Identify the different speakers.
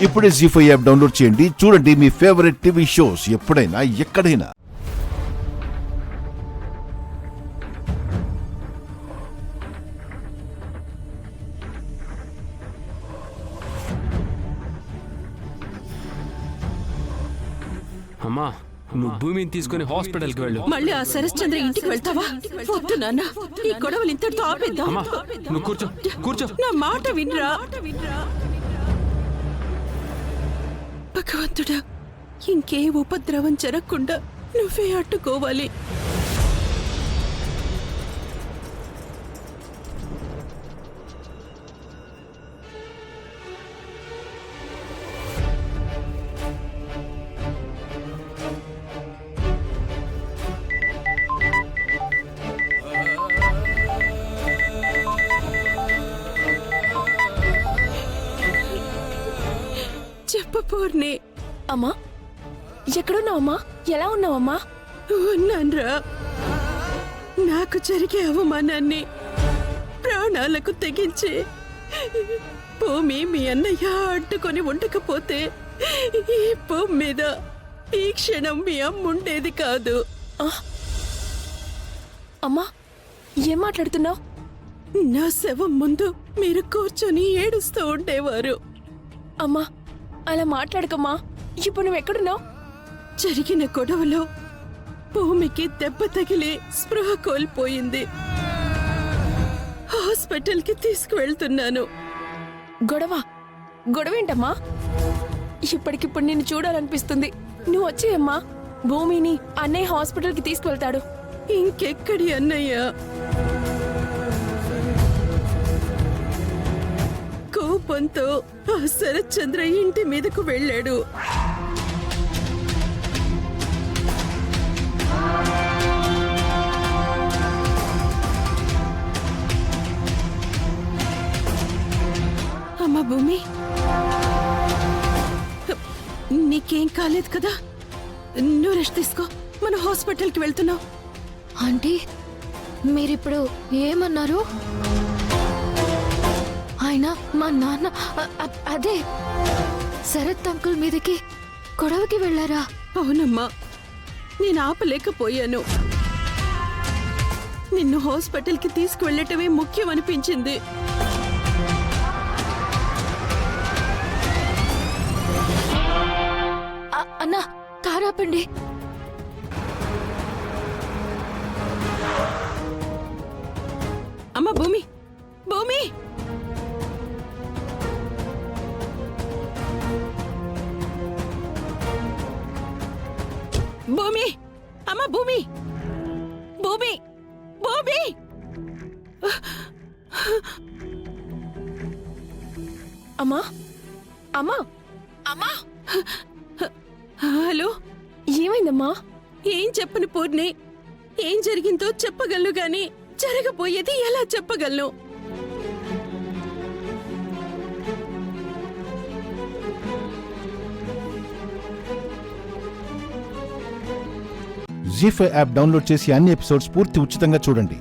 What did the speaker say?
Speaker 1: ఇప్పుడే జీ5 app download చేయండి. చూడండి మీ ఫేవరెట్ టీవీ షోస్ ఎప్పుడైనా ఎక్కడైనా.
Speaker 2: అమ్మా, నువ్వు భూమిని తీసుకుని హాస్పిటల్కి వెళ్ళు.
Speaker 3: మళ్ళీ ఆ శరశ్చంద్ర ఇంటికి వెళ్తావా? వద్దు నాన్న, ఈ గొడవలు ఇంతటితో ఆపేద్దాం.
Speaker 2: అమ్మా, నువ్వు కూర్చో కూర్చో.
Speaker 3: నా మాట వినరా? భగవంతుడా, ఇంకే ఉపద్రవం జరగకుండా నువ్వే అడ్డుకోవాలి. చెప్పపోర్నే.
Speaker 4: అమ్మా, ఎక్కడున్నావమ్మా? ఎలా ఉన్నావమ్మా?
Speaker 3: ఉన్నాన్రా. నాకు జరిగే అవమానాన్ని ప్రాణాలకు తెగించి భూమి మీ అన్నయ్య అడ్డుకొని ఉండకపోతే ఈ భూమి మీద ఈ క్షణం మీ అమ్మ ఉండేది కాదు.
Speaker 4: అమ్మా, ఏం మాట్లాడుతున్నావు?
Speaker 3: నా శవం ముందు మీరు కూర్చొని ఏడుస్తూ ఉండేవారు.
Speaker 4: అమ్మా, అలా మాట్లాడకమ్మా. ఇప్పుడు నువ్వెక్కడున్నావు?
Speaker 3: జరిగిన గొడవలో భూమికి దెబ్బ తగిలి స్పృహ కోల్పోయింది. హాస్పిటల్కి తీసుకువెళ్తున్నాను.
Speaker 4: గొడవ ఏంటమ్మా? ఇప్పటికిప్పుడు నిన్ను చూడాలనిపిస్తుంది. నువ్వు వచ్చేయమ్మా. భూమిని అన్నయ్య హాస్పిటల్కి తీసుకువెళ్తాడు.
Speaker 3: ఇంకెక్కడి అన్నయ్య? కోపంతో ఆ శరత్చంద్ర ఇంటి మీదకు వెళ్ళాడు. అమ్మ భూమి, నీకేం కాలేదు కదా? నువ్వు రెస్ట్ తీసుకో. మనం హాస్పిటల్కి వెళ్తున్నాం.
Speaker 5: ఆంటీ, మీరిప్పుడు ఏమన్నారు? ఆయన మా నాన్న అదే శరత్ అంకుల్ మీదకి గొడవకి వెళ్ళారా?
Speaker 3: అవునమ్మా, నేను ఆపలేకపోయాను. నిన్ను హాస్పిటల్కి తీసుకువెళ్ళటమే ముఖ్యం అనిపించింది.
Speaker 5: అన్నా, కారాపండి.
Speaker 3: అమ్మ భూమి, భూమి, భూమి, అమ్మ భూమి, భూమి, భూమి.
Speaker 4: అమ్మా, అమ్మా, అమ్మా,
Speaker 3: హలో,
Speaker 4: ఏమైందమ్మా?
Speaker 3: ఏం చెప్పను పూర్ణి. ఏం జరిగిందో చెప్పగలను గాని జరగబోయేది ఎలా చెప్పగలను?
Speaker 1: జీ5 యాప్ డౌన్లోడ్ చేసి అన్ని ఎపిసోడ్స్ పూర్తి ఉచితంగా చూడండి.